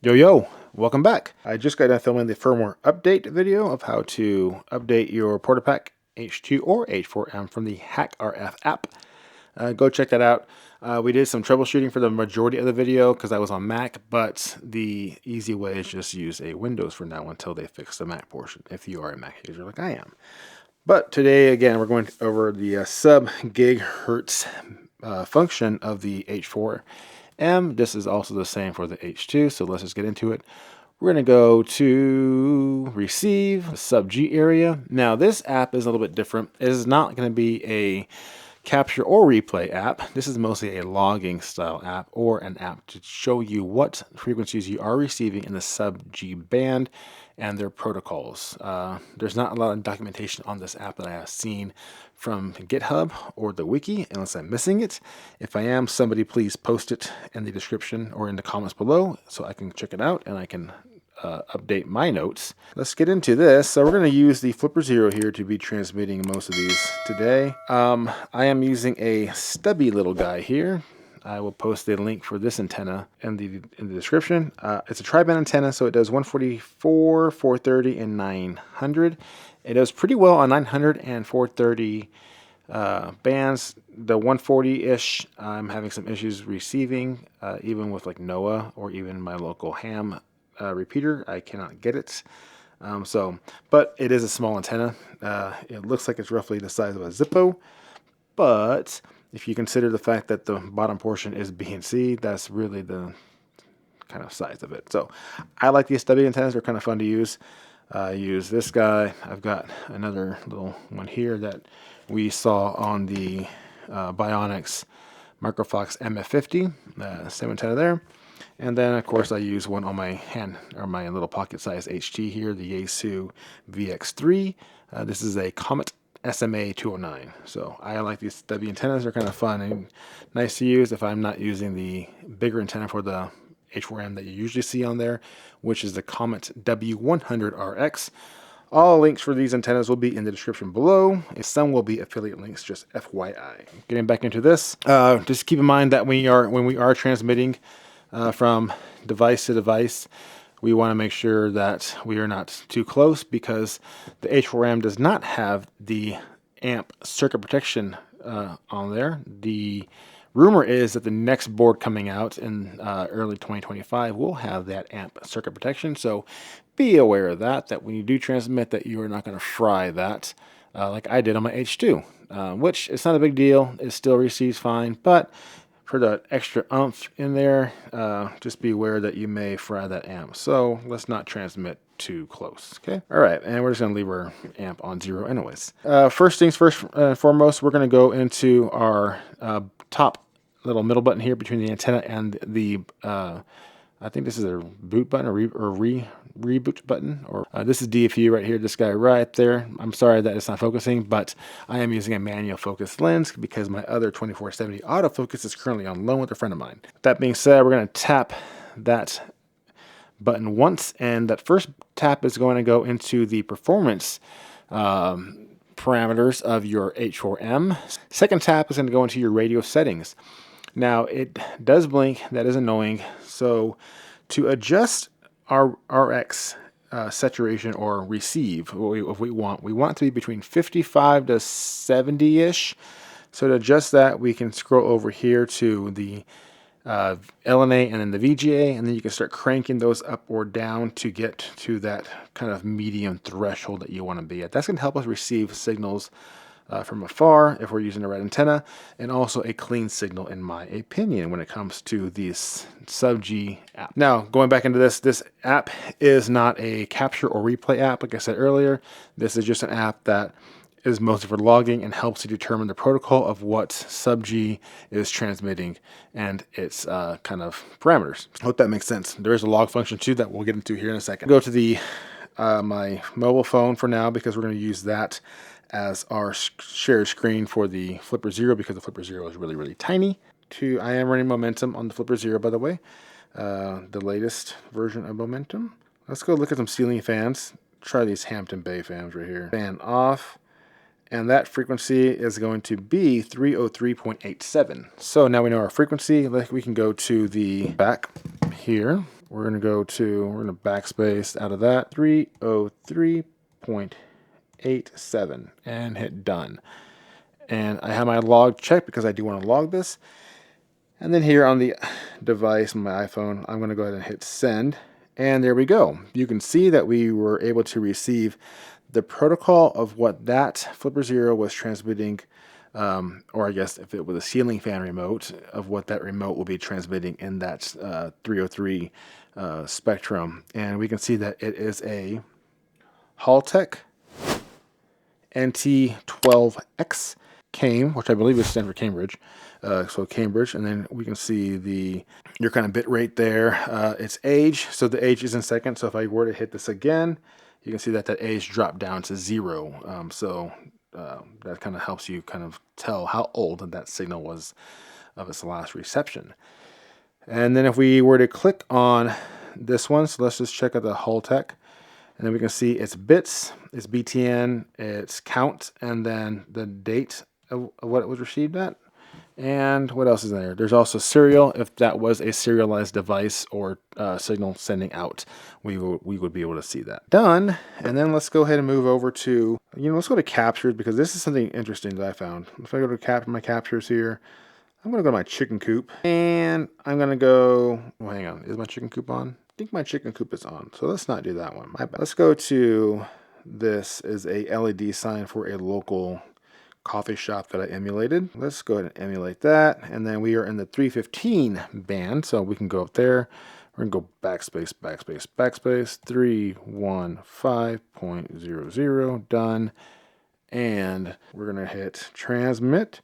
Yo, welcome back. I just got done filming the firmware update video of how to update your PortaPack H2 or H4M from the HackRF app. Go check that out. We did some troubleshooting for the majority of the video because I was on Mac, but the easy way is just use a Windows for now until they fix the Mac portion, if you are a Mac user like I am. But today, again, we're going over the sub GHz function of the H4M. This is also the same for the H2, so let's just get into it. We're going to go to receive, sub G area. Now, this app is a little bit different. It is not going to be a capture or replay app. This is mostly a logging style app or an app to show you what frequencies you are receiving in the sub G band and their protocols. There's not a lot of documentation on this app that I have seen from GitHub or the wiki, unless I'm missing it. If I am, somebody please post it in the description or in the comments below so I can check it out and I can update my notes. Let's get into this. So we're going to use the Flipper Zero here to be transmitting most of these today. I am using a stubby little guy here. I will post a link for this antenna in the description. It's a tri-band antenna, so it does 144, 430, and 900. It does pretty well on 900 and 430 bands. The 140-ish, I'm having some issues receiving, even with like NOAA or even my local ham repeater. I cannot get it. But it is a small antenna. It looks like it's roughly the size of a Zippo, but if you consider the fact that the bottom portion is B and C, that's really the kind of size of it. So I like these stubby antennas. They're kind of fun to use. I use this guy. I've got another little one here that we saw on the Bionics Microfox MF50, same antenna there. And then, of course, I use one on my hand, or my little pocket-sized HT here, the Yaesu VX3. This is a Comet SMA 209. So I like these stubby antennas. They're kind of fun and nice to use if I'm not using the bigger antenna for the H4M that you usually see on there, which is the Comet W100RX. All links for these antennas will be in the description below. Some will be affiliate links, just FYI. Getting back into this, just keep in mind that when we are transmitting from device to device, we want to make sure that we are not too close because the H4M does not have the amp circuit protection on there. The rumor is that the next board coming out in early 2025 will have that amp circuit protection. So be aware of that when you do transmit, that you are not going to fry that like I did on my H2, which it's not a big deal. It still receives fine, but for the extra oomph in there, just be aware that you may fry that amp. So let's not transmit too close, okay? All right, and we're just gonna leave our amp on 0 anyways. First things first and foremost, we're gonna go into our top little middle button here between the antenna and the, I think this is a boot button or reboot button, or this is DFU right here, this guy right there. I'm sorry that it's not focusing, but I am using a manual focus lens because my other 2470 autofocus is currently on loan with a friend of mine. That being said, we're going to tap that button once, and that first tap is going to go into the performance parameters of your H4M. Second tap is going to go into your radio settings. Now it does blink, that is annoying. So to adjust our RX saturation or receive, if we want it to be between 55 to 70-ish. So to adjust that, we can scroll over here to the LNA and then the VGA, and then you can start cranking those up or down to get to that kind of medium threshold that you want to be at. That's going to help us receive signals from afar if we're using the right antenna, and also a clean signal in my opinion when it comes to this sub G app. Now going back into this app is not a capture or replay app. Like I said earlier, this is just an app that is mostly for logging and helps you determine the protocol of what sub G is transmitting and its kind of parameters. I hope that makes sense. There is a log function too that we'll get into here in a second. Go to the my mobile phone for now because we're going to use that as our share screen for the Flipper Zero because the Flipper Zero is really tiny. I am running Momentum on the Flipper Zero, by the way, the latest version of Momentum. Let's go look at some ceiling fans. Try these Hampton Bay fans right here. Fan off, and that frequency is going to be 303.87. So now we know our frequency. We can go to the back here we're going to backspace out of that 303.87 and hit done. And I have my log checked because I do want to log this. And then here on the device, on my iPhone, I'm going to go ahead and hit send. And there we go. You can see that we were able to receive the protocol of what that Flipper Zero was transmitting, or I guess if it was a ceiling fan remote, of what that remote will be transmitting in that 303 spectrum. And we can see that it is a Haltech NT12X CAME, which I believe is stands for Cambridge. So Cambridge, and then we can see your kind of bit rate there. Its age, so the age is in seconds. So if I were to hit this again, you can see that age dropped down to 0. That kind of helps you kind of tell how old that signal was of its last reception. And then if we were to click on this one, so let's just check out the Haltech. And then we can see its bits, its BTN, its count, and then the date of what it was received at. And what else is there? There's also serial. If that was a serialized device or signal sending out, we would be able to see that. Done. And then let's go ahead and move over to, let's go to captures, because this is something interesting that I found. If I go to my captures here, I'm going to go to my chicken coop. And I'm going to go, well, hang on. Is my chicken coop on? I think my chicken coop is on. So let's not do that one. My bad. Let's go to, this is a LED sign for a local coffee shop that I emulated. Let's go ahead and emulate that. And then we are in the 315 band, so we can go up there. We're gonna go backspace, backspace, backspace, 315.00, done. And we're gonna hit transmit.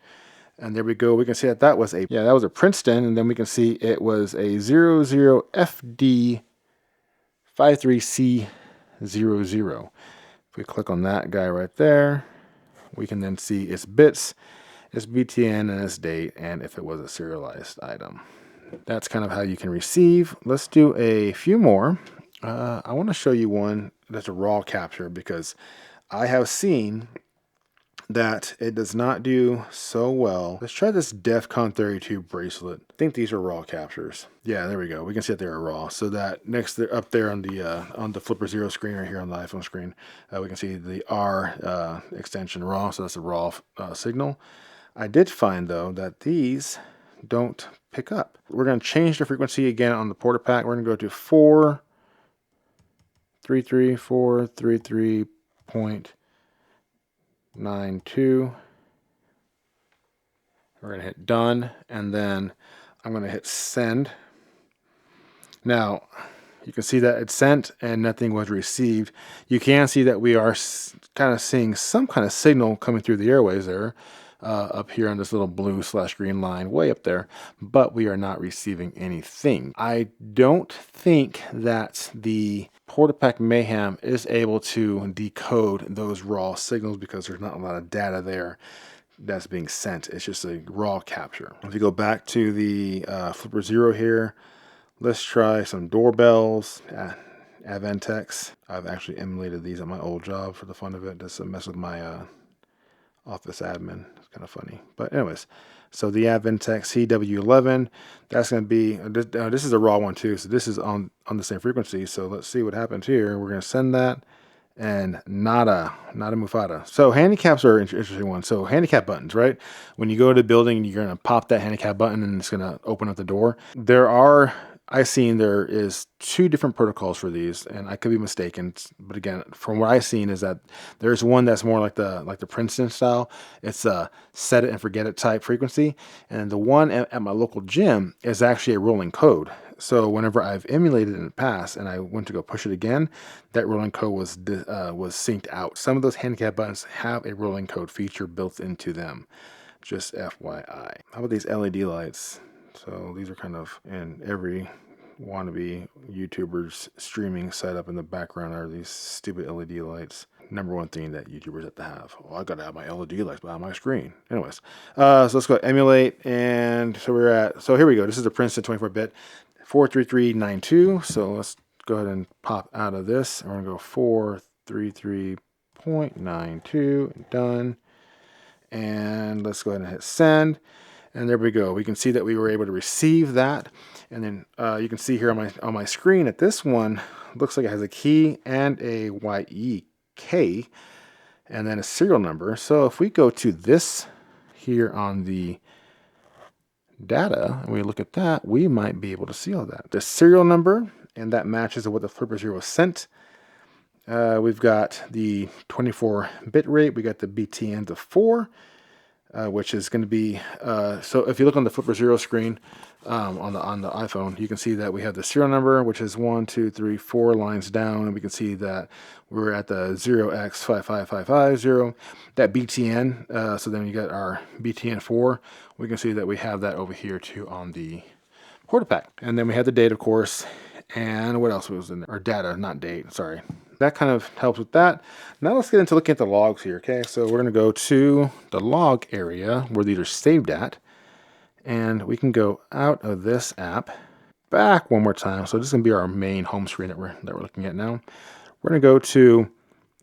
And there we go. We can see that that was a Princeton, and then we can see it was a 00FD53C00. If we click on that guy right there, we can then see its bits, its BTN, and its date, and if it was a serialized item. That's kind of how you can receive. Let's do a few more. I want to show you one that's a raw capture, because I have seen that it does not do so well. Let's try this DEFCON 32 bracelet. I think these are raw captures. Yeah, there we go. We can see that they're raw. So that up there on the Flipper Zero screen right here on the iPhone screen, we can see the R extension raw. So that's a raw signal. I did find though that these don't pick up. We're going to change the frequency again on the PortaPack. We're going to go to 433.92. We're going to hit done, and then I'm going to hit send. Now, you can see that it's sent and nothing was received. You can see that we are kind of seeing some kind of signal coming through the airways there, up here on this little blue/green line way up there, but we are not receiving anything. I don't think that the PortaPack Mayhem is able to decode those raw signals, because there's not a lot of data there that's being sent. It's just a raw capture. If you go back to the Flipper Zero here, let's try some doorbells. Adventex. I've actually emulated these at my old job for the fun of it, just to mess with my office admin. It's kind of funny. But anyways, so the Adventex CW11, that's going to be, this is a raw one too, so this is on the same frequency. So let's see what happens here. We're going to send that, and nada mufada. So handicaps are an interesting one. So handicap buttons, right? When you go to the building, you're going to pop that handicap button and it's going to open up the door. I've seen there is 2 different protocols for these, and I could be mistaken, but again, from what I've seen is that there's one that's more like the Princeton style. It's a set it and forget it type frequency, and the one at my local gym is actually a rolling code. So whenever I've emulated in the past and I went to go push it again, that rolling code was synced out. Some of those handicap buttons have a rolling code feature built into them. Just FYI. How about these LED lights? So these are kind of in every wannabe YouTuber's streaming setup. In the background are these stupid LED lights. Number one thing that YouTubers have to have. Oh, I gotta have my LED lights behind my screen. Anyways, so let's go emulate, and so here we go. This is the Princeton 24-bit 43392. So let's go ahead and pop out of this, and we're gonna go 433.92, done. And let's go ahead and hit send. And there we go. We can see that we were able to receive that. And then you can see here on my screen that this one looks like it has a key and a YEK and then a serial number. So if we go to this here on the data and we look at that, we might be able to see all that. The serial number, and that matches what the flipper 0 sent. We've got the 24 bit rate. We got the BTN to 4. Which is going to be, so if you look on the flipper 0 screen on the iPhone, you can see that we have the serial number, which is 1, 2, 3, 4 lines down, and we can see that we're at the 0x55550. That BTN, so then you got our BTN 4. We can see that we have that over here too on the PortaPack. And then we have the date, of course, and what else was in there? Or data, not date, sorry. That kind of helps with that. Now let's get into looking at the logs here, okay? So we're going to go to the log area where these are saved at. And we can go out of this app, back one more time. So this is going to be our main home screen that we're looking at now. We're going to go to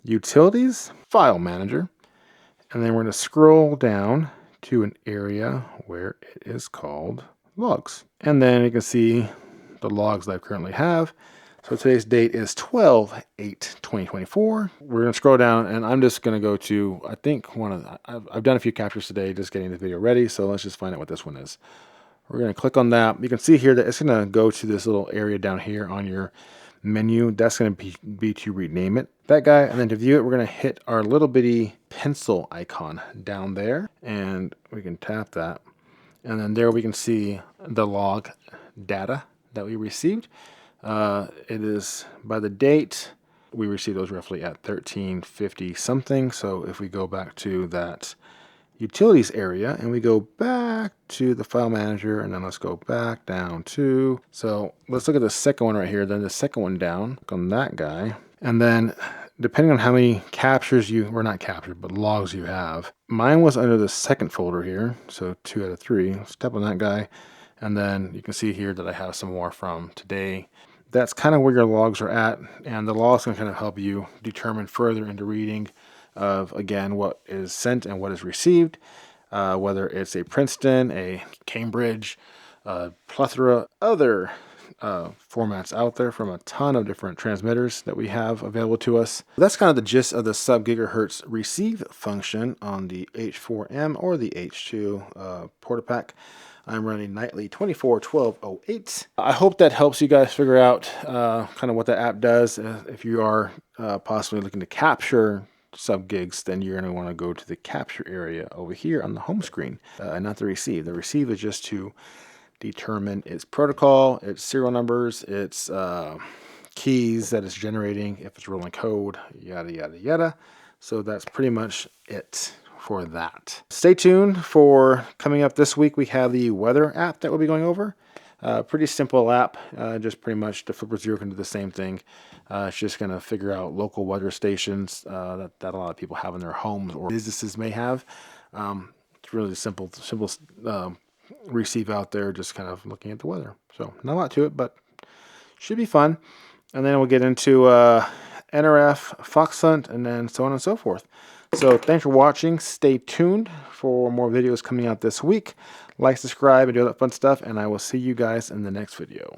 Utilities, File Manager. And then we're going to scroll down to an area where it is called Logs. And then you can see the logs that I currently have. So today's date is 12/8/2024. We're going to scroll down, and I'm just going to go to, I think I've done a few captures today just getting the video ready, so let's just find out what this one is. We're going to click on that. You can see here that it's going to go to this little area down here on your menu. That's going to be to rename it, that guy. And then to view it, we're going to hit our little bitty pencil icon down there, and we can tap that. And then there we can see the log data that we received. It is by the date, we received those roughly at 1350 something. So if we go back to that utilities area and we go back to the file manager, and then let's go back down to, so let's look at the second one right here, then the second one down, click on that guy. And then depending on how many captures not captured, but logs you have, mine was under the second folder here. So 2 out of 3, let's tap on that guy. And then you can see here that I have some more from today. That's kind of where your logs are at, and the logs can kind of help you determine further into reading of, again, what is sent and what is received, whether it's a Princeton, a Cambridge, plethora other formats out there from a ton of different transmitters that we have available to us. That's kind of the gist of the sub gigahertz receive function on the H4M or the H2 PortaPack. I'm running nightly 24/12/08. I hope that helps you guys figure out kind of what the app does. If you are possibly looking to capture sub gigs, then you're going to want to go to the capture area over here on the home screen, and not the receive. The receive is just to determine its protocol, its serial numbers, its keys that it's generating, if it's rolling code, yada, yada, yada. So that's pretty much it for that. Stay tuned for coming up this week. We have the weather app that we'll be going over. Pretty simple app, just pretty much the flipper 0 can do the same thing. It's just going to figure out local weather stations that a lot of people have in their homes or businesses may have. It's really simple receive out there, just kind of looking at the weather. So not a lot to it, but should be fun. And then we'll get into NRF, Fox Hunt, and then so on and so forth. So thanks for watching. Stay tuned for more videos coming out this week. Like, subscribe, and do all that fun stuff, and I will see you guys in the next video.